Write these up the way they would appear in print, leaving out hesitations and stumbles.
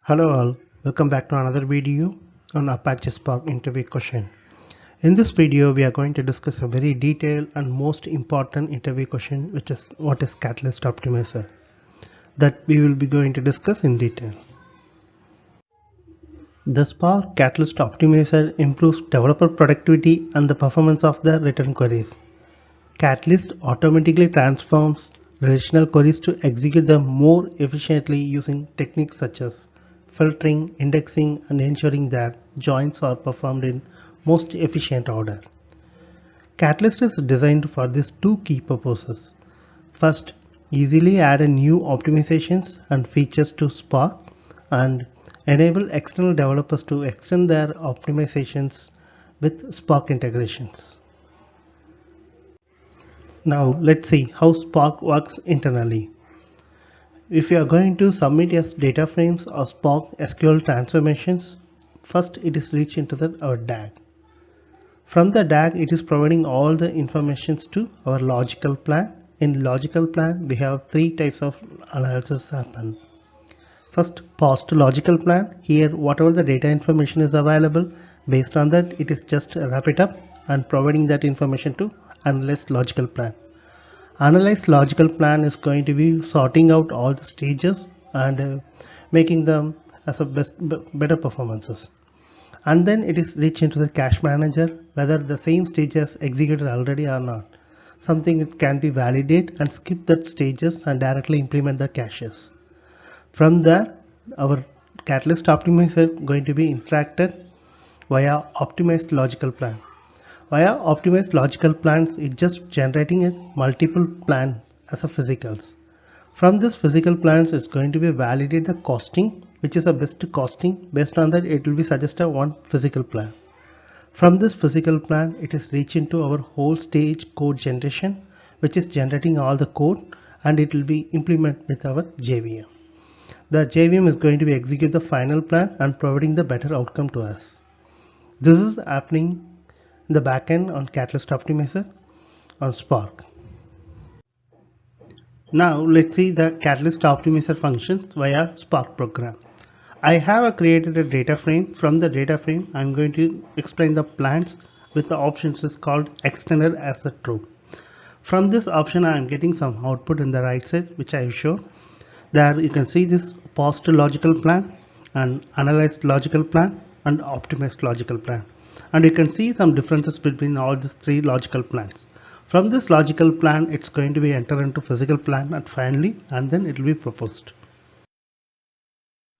Hello all, welcome back to another video on Apache Spark interview question. In this video we are going to discuss a very detailed and most important interview question, which is what is Catalyst Optimizer, that we will be going to discuss in detail. The Spark Catalyst Optimizer improves developer productivity and the performance of the written queries. Catalyst automatically transforms relational queries to execute them more efficiently using techniques such as filtering, indexing, and ensuring that joins are performed in most efficient order. Catalyst is designed for these two key purposes. First, easily add a new optimizations and features to Spark and enable external developers to extend their optimizations with Spark integrations. Now let's see how Spark works internally. If you are going to submit your data frames or Spark SQL transformations, first it is reached into our DAG. From the DAG, it is providing all the informations to our logical plan. In logical plan, we have three types of analysis happen. First, post logical plan. Here, whatever the data information is available, based on that, it is just wrap it up and providing that information to analyze logical plan. Analyzed logical plan is going to be sorting out all the stages and making them as a better performances. And then it is reached into the cache manager, whether the same stages executed already or not. Something it can be validate and skip that stages and directly implement the caches. From there, our Catalyst Optimizer going to be interacted via optimized logical plan. Via optimized logical plans, it's just generating a multiple plan as a physicals. From this physical plans, it's going to be validate the costing, which is a best costing. Based on that, it will be suggested one physical plan. From this physical plan, it is reach into our whole stage code generation, which is generating all the code, and it will be implemented with our JVM. The JVM is going to be execute the final plan and providing the better outcome to us. This is happening in the backend on Catalyst Optimizer on Spark. Now let's see the Catalyst Optimizer functions via Spark program. I have created a data frame. From the data frame, I'm going to explain the plans with the options is called extended as a true. From this option, I am getting some output in the right side, which I showed. There you can see this post logical plan and analyzed logical plan and optimized logical plan. And you can see some differences between all these three logical plans. From this logical plan, it's going to be entered into physical plan and finally, and then it will be proposed.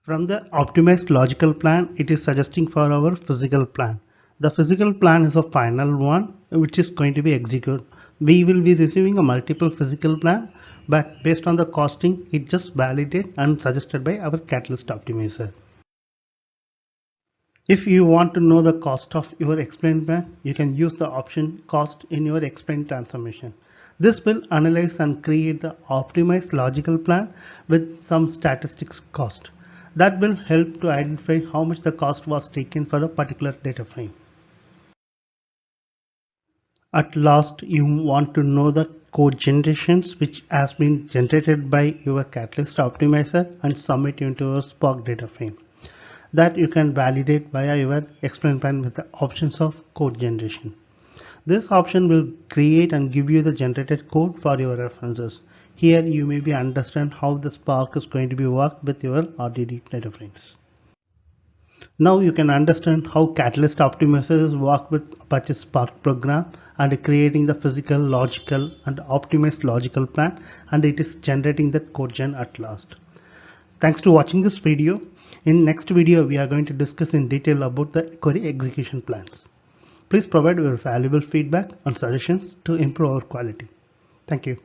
From the optimized logical plan, it is suggesting for our physical plan. The physical plan is a final one which is going to be executed. We will be receiving a multiple physical plan, but based on the costing, it just validated and suggested by our Catalyst Optimizer. If you want to know the cost of your explained plan, you can use the option cost in your explained transformation. This will analyze and create the optimized logical plan with some statistics cost. That will help to identify how much the cost was taken for the particular data frame. At last, you want to know the code generations which has been generated by your Catalyst Optimizer and submit into your Spark data frame. That you can validate via your explain plan with the options of code generation. This option will create and give you the generated code for your references. Here you may be understand how the Spark is going to be worked with your RDD data frames. Now you can understand how Catalyst Optimizers work with Apache Spark program and creating the physical, logical and optimized logical plan, and it is generating the code gen at last. Thanks to watching this video. In next video, we are going to discuss in detail about the query execution plans. Please provide your valuable feedback and suggestions to improve our quality. Thank you.